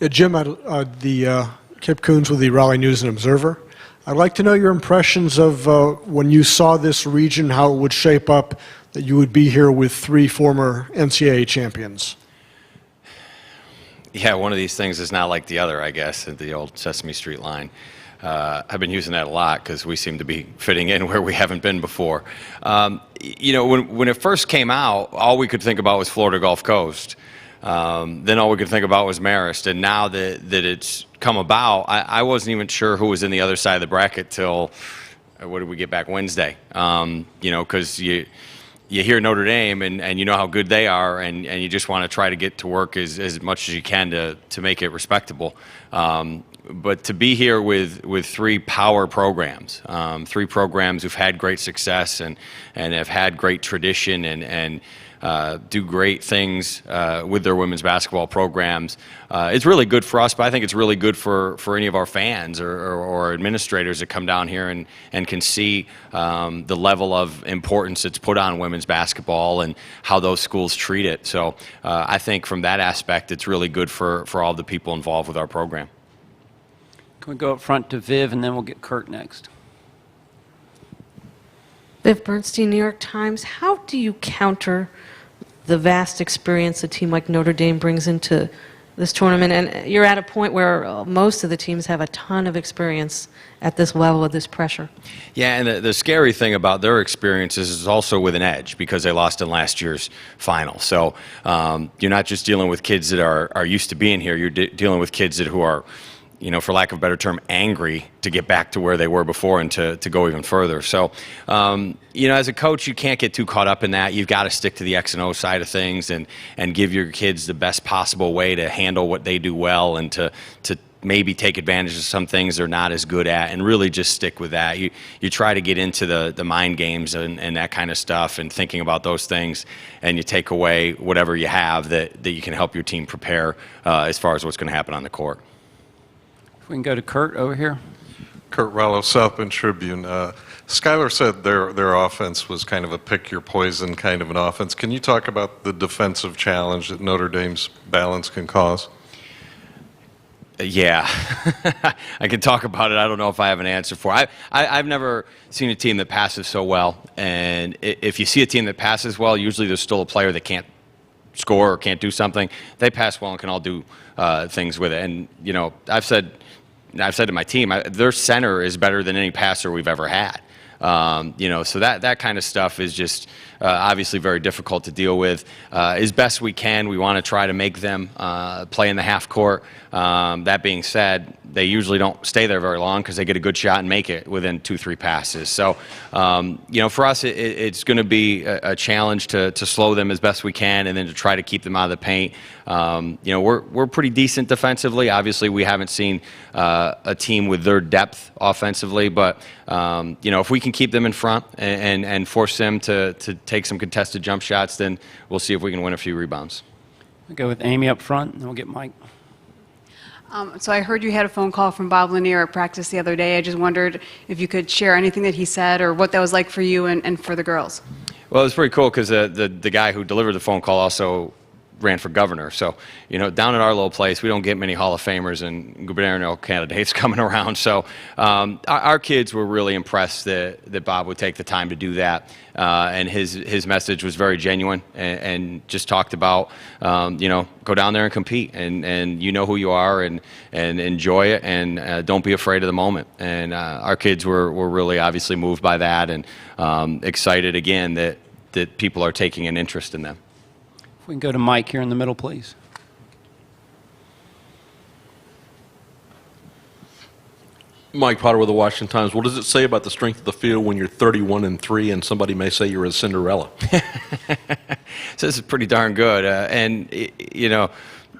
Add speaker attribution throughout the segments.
Speaker 1: Jim, Kip Coons with the Raleigh News and Observer. I'd like to know your impressions of when you saw this region, how it would shape up, that you would be here with 3 former NCAA champions.
Speaker 2: Yeah, one of these things is not like the other, I guess, the old Sesame Street line. I've been using that a lot because we seem to be fitting in where we haven't been before. When it first came out, all we could think about was Florida Gulf Coast. Then all we could think about was Marist. And now that it's come about, I wasn't even sure who was in the other side of the bracket till, what did we get back, Wednesday? Because you hear Notre Dame and you know how good they are, and you just want to try to get to work as much as you can to make it respectable. But to be here with 3 power programs, 3 programs who've had great success and have had great tradition and do great things with their women's basketball programs. It's really good for us, but I think it's really good for any of our fans or administrators that come down here and can see the level of importance it's put on women's basketball and how those schools treat it. So I think from that aspect, it's really good for all the people involved with our program.
Speaker 3: Can we go up front to Viv, and then we'll get Kurt next.
Speaker 4: Viv Bernstein, New York Times. How do you counter the vast experience a team like Notre Dame brings into this tournament? And you're at a point where most of the teams have a ton of experience at this level of this pressure. Yeah,
Speaker 2: and the scary thing about their experiences is also with an edge because they lost in last year's final. So you're not just dealing with kids that are used to being here. You're dealing with kids who are, for lack of a better term, angry to get back to where they were before and to go even further. So, as a coach, you can't get too caught up in that. You've got to stick to the X and O side of things and give your kids the best possible way to handle what they do well and to maybe take advantage of some things they're not as good at and really just stick with that. You try to get into the mind games and that kind of stuff and thinking about those things, and you take away whatever you have that you can help your team prepare as far as what's going to happen on the court.
Speaker 3: If we can go to Kurt over here.
Speaker 5: Kurt Rallo, South Bend Tribune. Skyler said their offense was kind of a pick-your-poison kind of an offense. Can you talk about the defensive challenge that Notre Dame's balance can cause?
Speaker 2: Yeah, I can talk about it. I don't know if I have an answer for it. I've never seen a team that passes so well. And if you see a team that passes well, usually there's still a player that can't score or can't do something. They pass well and can all do things with it. And, I've said to my team, their center is better than any passer we've ever had. So that kind of stuff is just obviously very difficult to deal with. As best we can, we want to try to make them play in the half court. That being said, they usually don't stay there very long because they get a good shot and make it within 2-3 passes. So, for us, it's going to be a challenge to slow them as best we can and then to try to keep them out of the paint. We're pretty decent defensively. Obviously, we haven't seen a team with their depth offensively, but if we can keep them in front and force them to take some contested jump shots, then we'll see if we can win a few rebounds.
Speaker 3: We'll go with Amy up front, and then we'll get Mike.
Speaker 6: So I heard you had a phone call from Bob Lanier at practice the other day. I just wondered if you could share anything that he said or what that was like for you and for the girls.
Speaker 2: Well, it was pretty cool because the guy who delivered the phone call also ran for governor. So, down at our little place, we don't get many Hall of Famers and gubernatorial candidates coming around. So our kids were really impressed that Bob would take the time to do that. And his message was very genuine and just talked about, go down there and compete and you know who you are and enjoy it and don't be afraid of the moment. And our kids were really obviously moved by that and excited again that people are taking an interest in them.
Speaker 3: If we can go to Mike here in the middle, please.
Speaker 7: Mike Potter with the Washington Times. What does it say about the strength of the field when you're 31-3 and somebody may say you're a Cinderella?
Speaker 2: So this is pretty darn good. And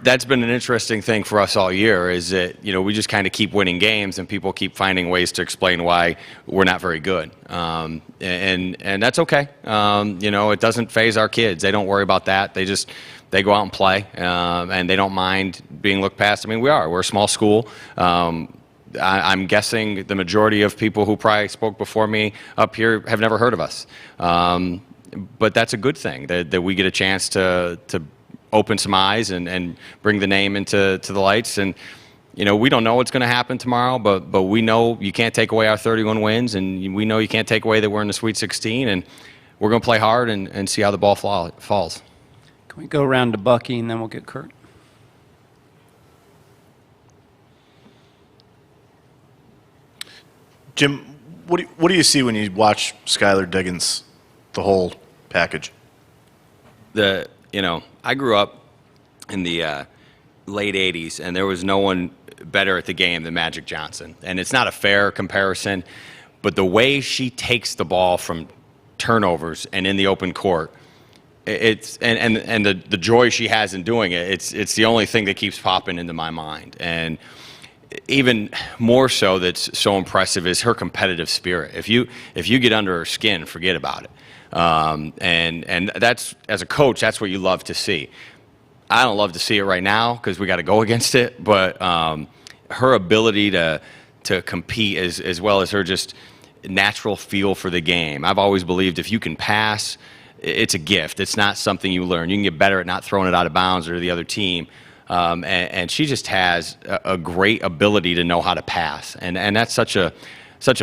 Speaker 2: that's been an interesting thing for us all year is that, we just kind of keep winning games and people keep finding ways to explain why we're not very good. And that's okay. It doesn't faze our kids. They don't worry about that. They go out and play and they don't mind being looked past. I mean, we're a small school. I'm guessing the majority of people who probably spoke before me up here have never heard of us. But that's a good thing that we get a chance to open some eyes and bring the name into the lights. And we don't know what's going to happen tomorrow, but we know you can't take away our 31 wins, and we know you can't take away that we're in the Sweet 16, and we're going to play hard and see how the ball falls.
Speaker 3: Can we go around to Bucky, and then we'll get Kurt?
Speaker 8: Jim, what do you see when you watch Skyler, Diggins, the whole package?
Speaker 2: I grew up in the late 80s, and there was no one better at the game than Magic Johnson. And it's not a fair comparison, but the way she takes the ball from turnovers and in the open court, it's and the joy she has in doing it, it's the only thing that keeps popping into my mind. And even more so, that's so impressive is her competitive spirit. If you get under her skin, forget about it. And that's, as a coach, that's what you love to see. I don't love to see it right now because we got to go against it, but her ability to compete as well as her just natural feel for the game. I've always believed if you can pass, it's a gift. It's not something you learn. You can get better at not throwing it out of bounds or to the other team. And she just has a great ability to know how to pass. And that's such a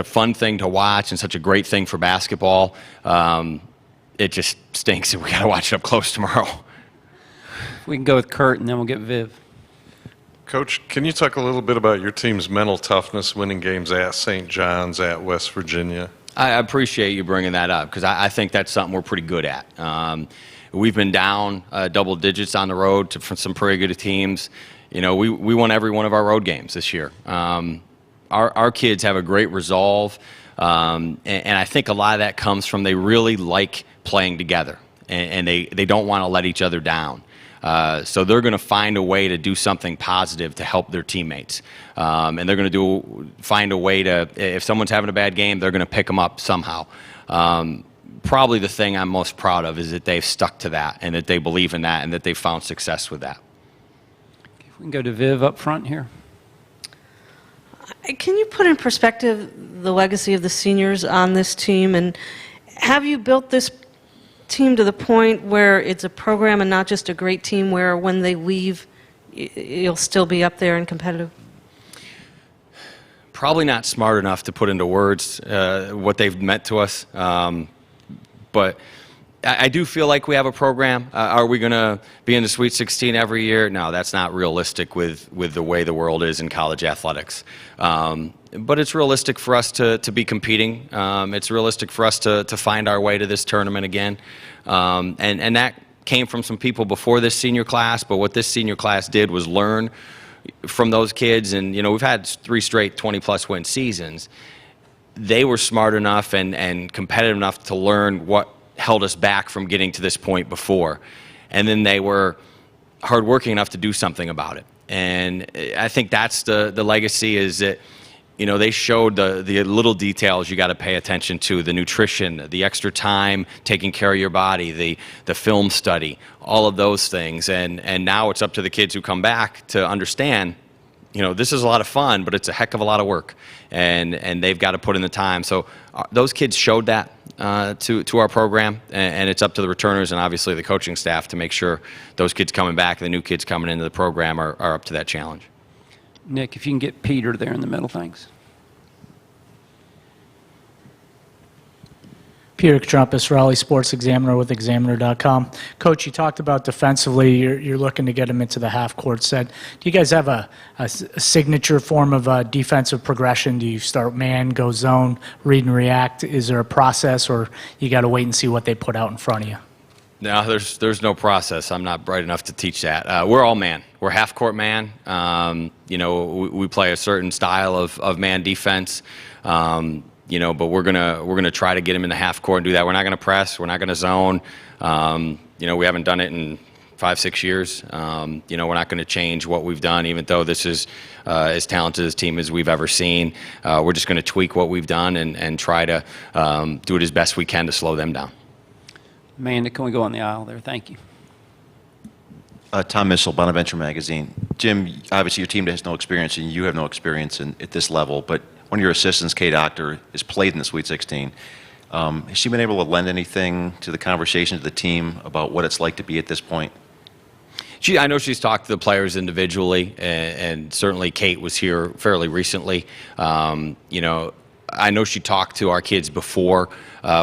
Speaker 2: fun thing to watch and such a great thing for basketball. It just stinks that we got to watch it up close tomorrow.
Speaker 3: We can go with Kurt, and then we'll get Viv.
Speaker 5: Coach, can you talk a little bit about your team's mental toughness, winning games at St. John's, at West Virginia?
Speaker 2: I appreciate you bringing that up because I think that's something we're pretty good at. We've been down double digits on the road for some pretty good teams. We won every one of our road games this year. Our kids have a great resolve, and I think a lot of that comes from they really like playing together, and they don't want to let each other down. So they're going to find a way to do something positive to help their teammates. And they're going to find a way to, if someone's having a bad game, they're going to pick them up somehow. Probably the thing I'm most proud of is that they've stuck to that and that they believe in that and that they've found success with that.
Speaker 3: If we can go to Viv up front here.
Speaker 4: Can you put in perspective the legacy of the seniors on this team, and have you built this team to the point where it's a program and not just a great team where when they leave you'll still be up there and competitive?
Speaker 2: Probably not smart enough to put into words what they've meant to us, but I do feel like we have a program. Are we going to be in the Sweet 16 every year? No, that's not realistic with the way the world is in college athletics. But it's realistic for us to be competing. It's realistic for us to find our way to this tournament again. And that came from some people before this senior class, but what this senior class did was learn from those kids. And, we've had 3 straight 20-plus win seasons. They were smart enough and competitive enough to learn what held us back from getting to this point before. And then they were hardworking enough to do something about it. And I think that's the legacy is that, they showed the little details you got to pay attention to, the nutrition, the extra time taking care of your body, the film study, all of those things. And now it's up to the kids who come back to understand, this is a lot of fun, but it's a heck of a lot of work. And they've got to put in the time. So those kids showed that to our program, and it's up to the returners and obviously the coaching staff to make sure those kids coming back and the new kids coming into the program are up to that challenge.
Speaker 3: Nick, if you can get Peter there in the middle, thanks.
Speaker 9: Peter Trumpus, Raleigh Sports Examiner with Examiner.com. Coach, you talked about defensively, you're looking to get them into the half-court set. Do you guys have a signature form of defensive progression? Do you start man, go zone, read and react? Is there a process, or you got to wait and see what they put out in front of you?
Speaker 2: No, there's no process. I'm not bright enough to teach that. We're all man. We're half-court man. We play a certain style of man defense. But we're gonna try to get him in the half court and do that. We're not gonna press. We're not gonna zone. We haven't done it in 5-6 years. We're not gonna change what we've done, even though this is as talented a team as we've ever seen. We're just gonna tweak what we've done and try to do it as best we can to slow them down.
Speaker 3: Amanda, can we go on the aisle there? Thank you.
Speaker 10: Tom Missel, Bonaventure Magazine. Jim, obviously your team has no experience and you have no experience at this level, but one of your assistants, Kay Doctor, has played in the Sweet 16. Has she been able to lend anything to the conversation to the team about what it's like to be at this point?
Speaker 2: I know she's talked to the players individually, and certainly Kate was here fairly recently. You know, I know she talked to our kids before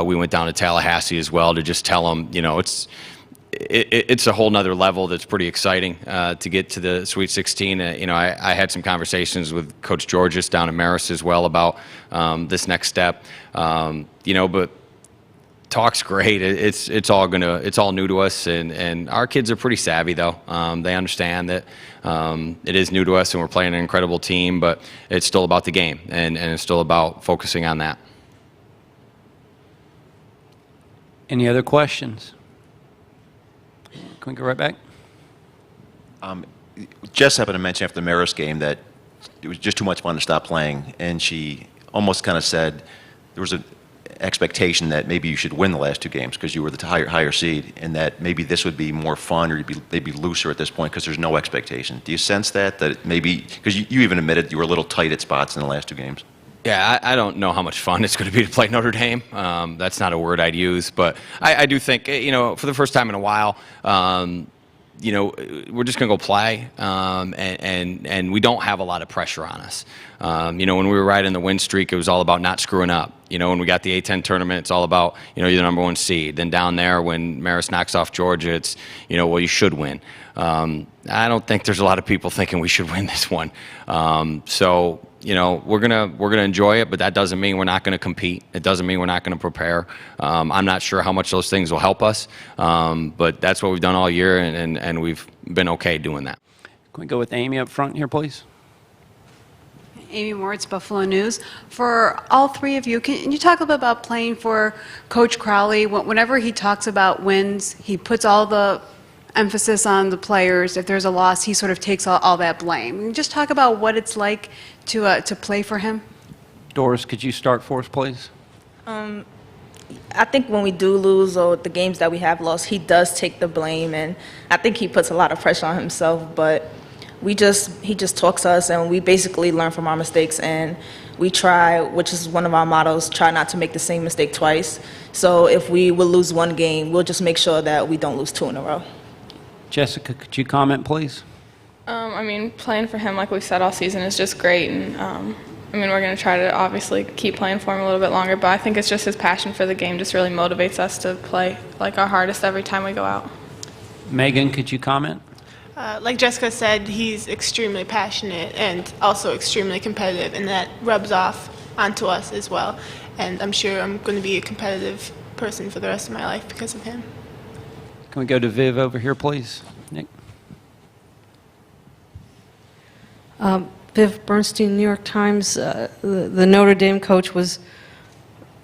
Speaker 2: we went down to Tallahassee as well to just tell them, you know, it's a whole nother level that's pretty exciting to get to the Sweet 16. You know, I had some conversations with Coach Georges down in Marist as well about this next step. You know, but talk's great. It's all new to us, and our kids are pretty savvy though. They understand that it is new to us, and we're playing an incredible team, but it's still about the game, and it's still about focusing on that.
Speaker 3: Any other questions? Can we go right back?
Speaker 10: Jess happened to mention after the Marist game that it was just too much fun to stop playing, and she almost kind of said there was an expectation that maybe you should win the last two games because you were the higher seed, and that maybe this would be more fun or maybe looser at this point because there's no expectation. Do you sense that maybe, because you even admitted you were a little tight at spots in the last two games?
Speaker 2: Yeah, I don't know how much fun it's going to be to play Notre Dame. That's not a word I'd use, but I do think, you know, for the first time in a while, you know, we're just going to go play, and we don't have a lot of pressure on us. You know, when we were riding the win streak, it was all about not screwing up. You know, when we got the A-10 tournament, it's all about, you know, you're the number one seed. Then down there, when Marist knocks off Georgia, it's, you know, well, you should win. I don't think there's a lot of people thinking we should win this one. So, you know, we're gonna enjoy it, but that doesn't mean we're not gonna compete. It doesn't mean we're not gonna prepare. I'm not sure how much those things will help us, but that's what we've done all year, and we've been okay doing that.
Speaker 3: Can we go with Amy up front here, please?
Speaker 6: Amy Moritz, Buffalo News. For all three of you, can you talk a little bit about playing for Coach Crowley? Whenever he talks about wins, he puts all the emphasis on the players. If there's a loss, he sort of takes all that blame. Can you just talk about what it's like to play for him?
Speaker 3: Doris, could you start for us, please?
Speaker 11: I think when we do lose or the games that we have lost, he does take the blame, and I think he puts a lot of pressure on himself, but he just talks to us, and we basically learn from our mistakes, and we try, which is one of our mottos, try not to make the same mistake twice. So if we will lose one game, we'll just make sure that we don't lose two in a row.
Speaker 3: Jessica, could you comment, please?
Speaker 12: I mean, playing for him, like we've said all season, is just great, and I mean, we're going to try to obviously keep playing for him a little bit longer, but I think it's just his passion for the game just really motivates us to play like our hardest every time we go out.
Speaker 3: Megan, could you comment?
Speaker 13: Like Jessica said, he's extremely passionate and also extremely competitive, and that rubs off onto us as well. And I'm sure I'm going to be a competitive person for the rest of my life because of him.
Speaker 3: Can we go to Viv over here, please? Nick?
Speaker 4: Viv Bernstein, New York Times. The Notre Dame coach was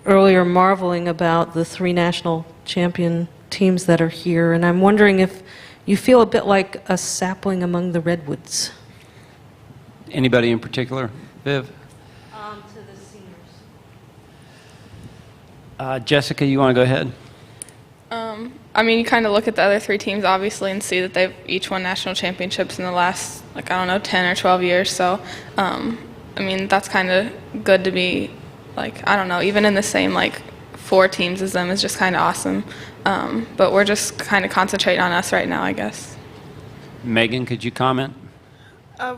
Speaker 4: earlier marveling about the three national champion teams that are here, and I'm wondering if you feel a bit like a sapling among the redwoods.
Speaker 3: Anybody in particular? Viv?
Speaker 4: To the seniors.
Speaker 3: Jessica, you want to go ahead?
Speaker 12: I mean, you kind of look at the other three teams, obviously, and see that they've each won national championships in the last, like, I don't know, 10 or 12 years. So, I mean, that's kind of good to be, like, I don't know, even in the same, like, four teams as them is just kind of awesome. But we're just kind of concentrating on us right now, I guess.
Speaker 3: Megan, could you comment?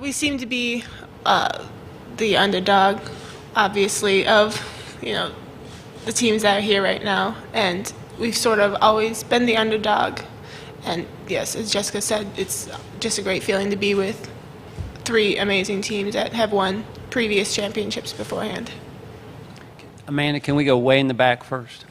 Speaker 13: We seem to be the underdog, obviously, of, you know, the teams that are here right now, and we've sort of always been the underdog. And yes, as Jessica said, it's just a great feeling to be with three amazing teams that have won previous championships beforehand.
Speaker 3: Amanda, can we go way in the back first?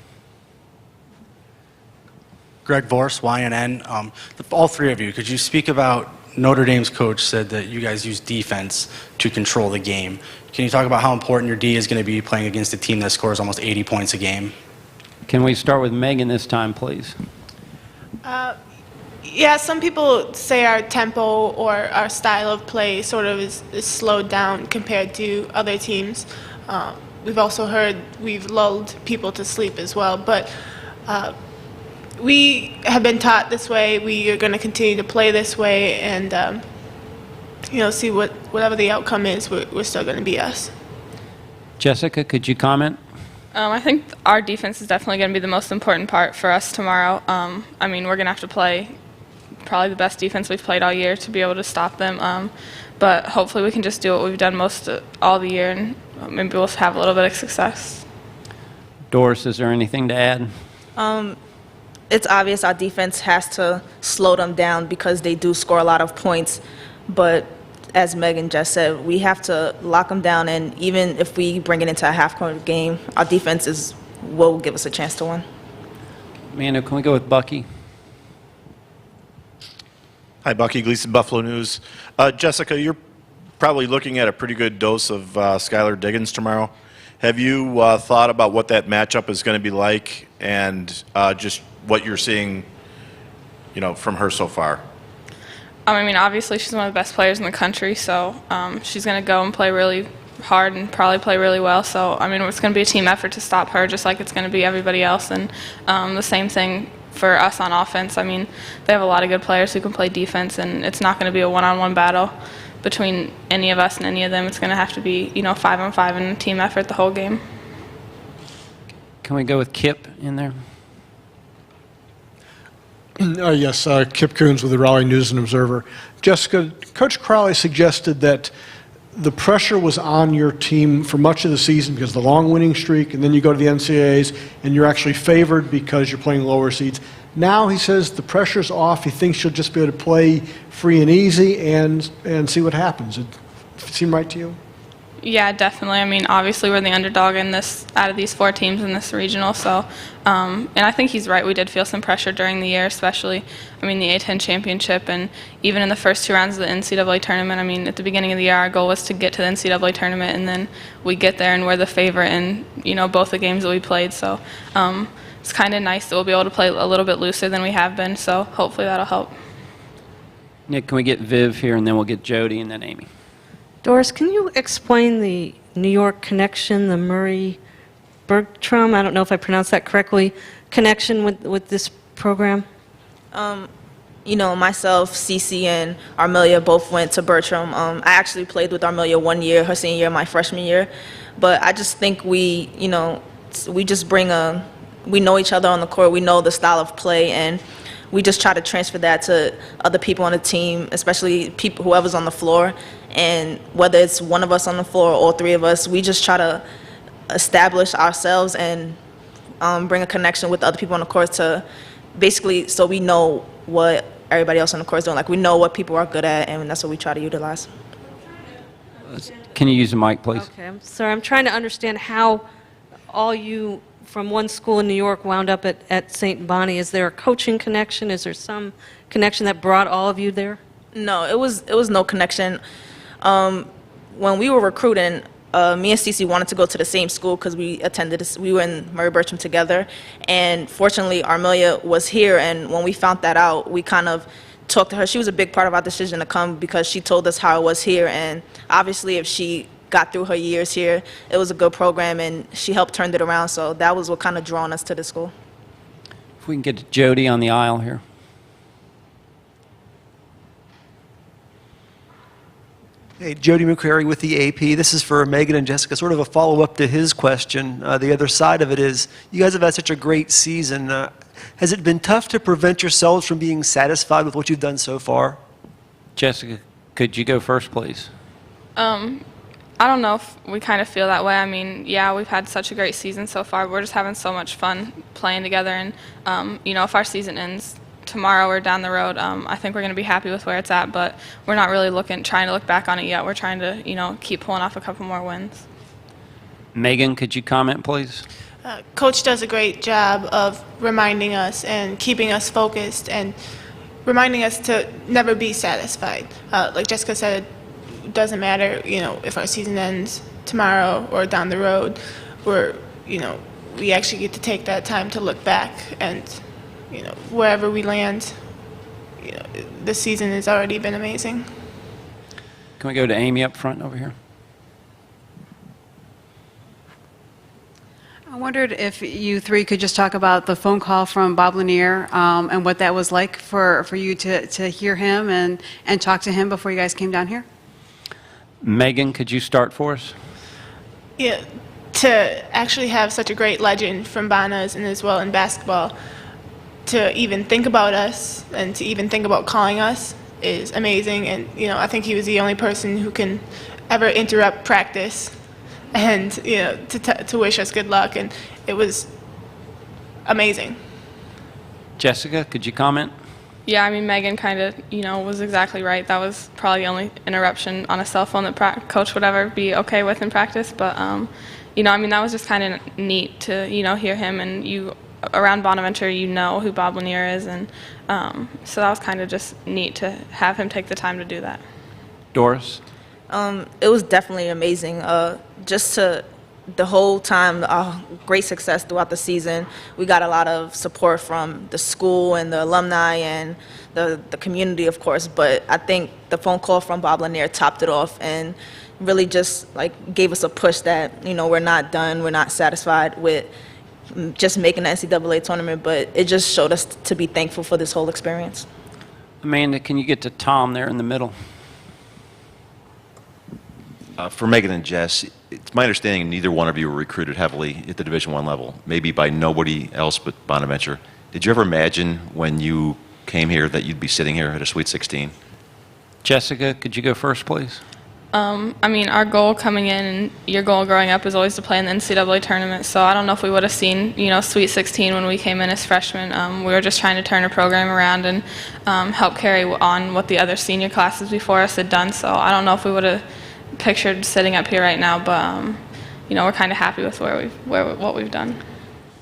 Speaker 14: Greg Vorse, YNN. All three of you, could you speak about Notre Dame's coach said that you guys use defense to control the game. Can you talk about how important your D is going to be playing against a team that scores almost 80 points a game?
Speaker 3: Can we start with Megan this time, please?
Speaker 13: Yeah, some people say our tempo or our style of play sort of is slowed down compared to other teams. We've also heard we've lulled people to sleep as well, but we have been taught this way. We are going to continue to play this way, and you know, see whatever the outcome is, we're still going to be us.
Speaker 3: Jessica, could you comment?
Speaker 12: I think our defense is definitely going to be the most important part for us tomorrow. I mean, we're going to have to play probably the best defense we've played all year to be able to stop them. But hopefully we can just do what we've done all the year, and maybe we'll have a little bit of success.
Speaker 3: Doris, is there anything to add?
Speaker 11: It's obvious our defense has to slow them down because they do score a lot of points. But as Megan just said, we have to lock them down, and even if we bring it into a half-court game, our defense will give us a chance to win.
Speaker 3: Amanda, can we go with Bucky?
Speaker 8: Hi, Bucky Gleason, Buffalo News. Jessica, you're probably looking at a pretty good dose of Skyler Diggins tomorrow. Have you thought about what that matchup is going to be like, and just what you're seeing, from her so far?
Speaker 12: I mean, obviously she's one of the best players in the country, so she's going to go and play really hard and probably play really well. So, I mean, it's going to be a team effort to stop her, just like it's going to be everybody else. And the same thing for us on offense. I mean, they have a lot of good players who can play defense, and it's not going to be a one-on-one battle between any of us and any of them. It's going to have to be, 5-on-5 and a team effort the whole game.
Speaker 3: Can we go with Kip in there?
Speaker 1: Yes, Kip Coons with the Raleigh News and Observer. Jessica, Coach Crowley suggested that the pressure was on your team for much of the season because of the long winning streak, and then you go to the NCAAs and you're actually favored because you're playing lower seeds. Now he says the pressure's off. He thinks you'll just be able to play free and easy and see what happens. It seem right to you?
Speaker 12: Yeah, definitely. I mean, obviously we're the underdog in this out of these 4 teams in this regional. So, and I think he's right. We did feel some pressure during the year, especially, the A10 championship, and even in the first 2 rounds of the NCAA tournament. I mean, at the beginning of the year, our goal was to get to the NCAA tournament, and then we get there and we're the favorite in both the games that we played. So, it's kind of nice that we'll be able to play a little bit looser than we have been. So hopefully that'll help.
Speaker 3: Nick, can we get Viv here, and then we'll get Jody and then Amy.
Speaker 4: Doris, can you explain the New York connection, the Murray-Bertram, I don't know if I pronounced that correctly, connection with this program?
Speaker 11: Myself, Cece, and Armelia both went to Bertram. I actually played with Armelia 1 year, her senior year, my freshman year. But I just think we just we know each other on the court, we know the style of play, and we just try to transfer that to other people on the team, especially whoever's on the floor. And whether it's one of us on the floor or all 3 of us, we just try to establish ourselves and bring a connection with other people on the court to basically so we know what everybody else on the court is doing. Like, we know what people are good at, and that's what we try to utilize.
Speaker 3: Can you use the mic, please?
Speaker 4: Okay, I'm sorry. I'm trying to understand how all you from one school in New York wound up at St. Bonnie. Is there a coaching connection? Is there some connection that brought all of you there?
Speaker 11: No, it was no connection. When we were recruiting, me and Cece wanted to go to the same school because we were in Murray-Bertram together. And fortunately, Armelia was here, and when we found that out, we kind of talked to her. She was a big part of our decision to come because she told us how it was here. And obviously, if she got through her years here, it was a good program, and she helped turn it around. So that was what kind of drawn us to the school.
Speaker 3: If we can get Jody on the aisle here.
Speaker 15: Hey, Jody McCrary with the AP. This is for Megan and Jessica, sort of a follow-up to his question. The other side of it is, you guys have had such a great season. Has it been tough to prevent yourselves from being satisfied with what you've done so far?
Speaker 3: Jessica, could you go first, please?
Speaker 12: I don't know if we kind of feel that way. I mean, yeah, we've had such a great season so far. We're just having so much fun playing together. And, if our season ends tomorrow or down the road, I think we're going to be happy with where it's at. But we're not really trying to look back on it yet. We're trying to, keep pulling off a couple more wins.
Speaker 3: Megan, could you comment, please?
Speaker 13: Coach does a great job of reminding us and keeping us focused and reminding us to never be satisfied. Like Jessica said, it doesn't matter, if our season ends tomorrow or down the road. We actually get to take that time to look back and, wherever we land, this season has already been amazing.
Speaker 3: Can we go to Amy up front over here?
Speaker 6: I wondered if you 3 could just talk about the phone call from Bob Lanier and what that was like for you to hear him and talk to him before you guys came down here.
Speaker 3: Megan, could you start for us?
Speaker 13: Yeah, to actually have such a great legend from Bonas and as well in basketball, to even think about us and to even think about calling us is amazing. And, I think he was the only person who can ever interrupt practice and, to wish us good luck. And it was amazing.
Speaker 3: Jessica, could you comment?
Speaker 12: Yeah, I mean, Megan kind of, was exactly right. That was probably the only interruption on a cell phone that coach would ever be okay with in practice. But, that was just kind of neat to, hear him. And around Bonaventure, who Bob Lanier is. And so that was kind of just neat to have him take the time to do that.
Speaker 3: Doris?
Speaker 11: It was definitely amazing. The whole time, great success throughout the season. We got a lot of support from the school and the alumni and the community, of course. But I think the phone call from Bob Lanier topped it off and really just gave us a push that we're not done, we're not satisfied with just making the NCAA tournament. But it just showed us to be thankful for this whole experience.
Speaker 3: Amanda, can you get to Tom there in the middle?
Speaker 10: For Megan and Jess, it's my understanding neither one of you were recruited heavily at the Division I level, maybe by nobody else but Bonaventure. Did you ever imagine when you came here that you'd be sitting here at a Sweet 16?
Speaker 3: Jessica, could you go first, please?
Speaker 12: Our goal coming in and your goal growing up is always to play in the NCAA tournament. So I don't know if we would have seen, Sweet 16 when we came in as freshmen. We were just trying to turn a program around and help carry on what the other senior classes before us had done. So I don't know if we would have pictured sitting up here right now, but we're kind of happy with what we've done.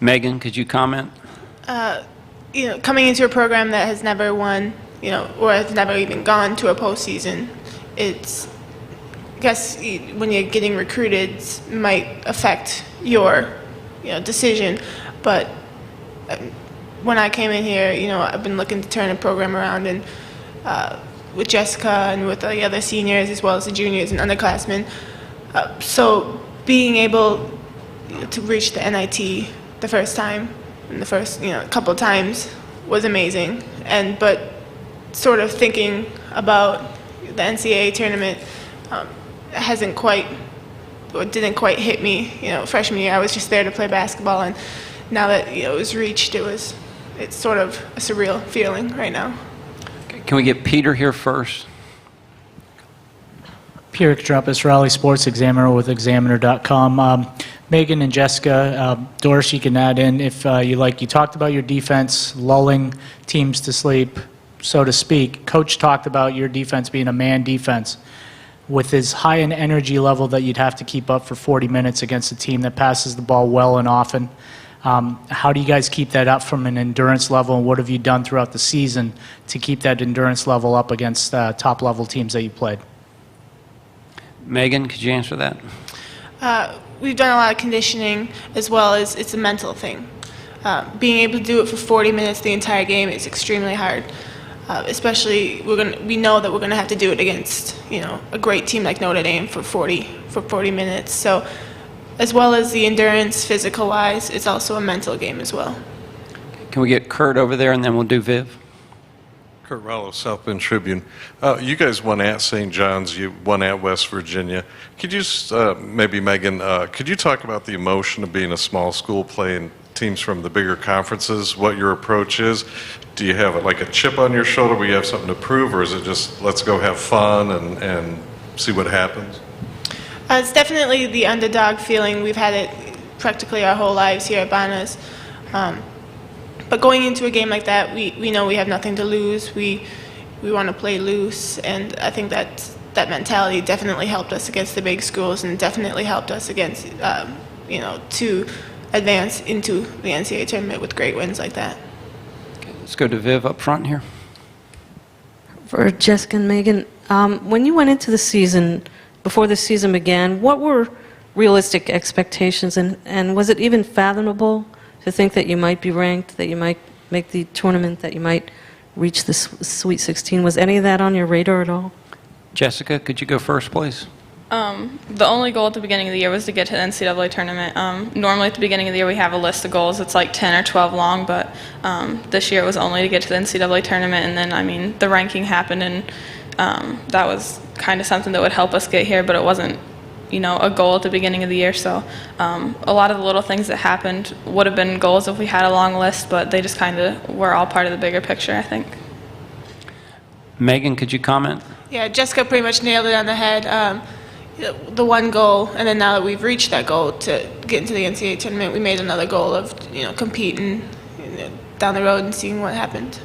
Speaker 3: Megan, could you comment?
Speaker 13: Coming into a program that has never won, or has never even gone to a postseason, I guess when you're getting recruited, it might affect your, decision. But when I came in here, I've been looking to turn the program around, and with Jessica and with the other seniors as well as the juniors and underclassmen. So being able to reach the NIT the first time, and the first couple of times was amazing. But sort of thinking about the NCAA tournament didn't quite hit me. Freshman year I was just there to play basketball, and now that it was reached, it's sort of a surreal feeling right now.
Speaker 3: Can we get Peter here first?
Speaker 9: Peter Katropis, Raleigh Sports Examiner with Examiner.com. Megan and Jessica, Doris, you can add in if you like. You talked about your defense lulling teams to sleep, so to speak. Coach talked about your defense being a man defense. With as high an energy level that you'd have to keep up for 40 minutes against a team that passes the ball well and often, how do you guys keep that up from an endurance level, and what have you done throughout the season to keep that endurance level up against top-level teams that you played?
Speaker 3: Megan, could you answer that?
Speaker 13: We've done a lot of conditioning, as well as it's a mental thing. Being able to do it for 40 minutes the entire game is extremely hard. Especially, we know that we're going to have to do it against a great team like Notre Dame for 40 minutes. So, as well as the endurance, physical-wise, it's also a mental game as well.
Speaker 3: Can we get Kurt over there, and then we'll do Viv?
Speaker 5: Kurt Rallo, South Bend Tribune. You guys won at St. John's. You won at West Virginia. Could you maybe, Megan, could you talk about the emotion of being a small school playing teams from the bigger conferences, what your approach is? Do you have a chip on your shoulder where you have something to prove, or is it just let's go have fun and see what happens?
Speaker 13: It's definitely the underdog feeling. We've had it practically our whole lives here at Bonas. But going into a game like that, we know we have nothing to lose. We want to play loose, and I think that mentality definitely helped us against the big schools, and definitely helped us against to advance into the NCAA tournament with great wins like that.
Speaker 3: Okay, let's go to Viv up front here.
Speaker 4: For Jessica and Megan, when you went into the season, before the season began, what were realistic expectations, and was it even fathomable to think that you might be ranked, that you might make the tournament, that you might reach the Sweet 16? Was any of that on your radar at all?
Speaker 3: Jessica, could you go first, please?
Speaker 12: The only goal at the beginning of the year was to get to the NCAA tournament. Normally at the beginning of the year we have a list of goals. It's like 10 or 12 long, but this year it was only to get to the NCAA tournament, and then, the ranking happened, and that was kind of something that would help us get here, but it wasn't, a goal at the beginning of the year. So a lot of the little things that happened would have been goals if we had a long list, but they just kind of were all part of the bigger picture, I think.
Speaker 3: Megan, could you comment?
Speaker 13: Yeah, Jessica pretty much nailed it on the head. The one goal, and then now that we've reached that goal to get into the NCAA tournament, we made another goal of competing down the road and seeing what happened.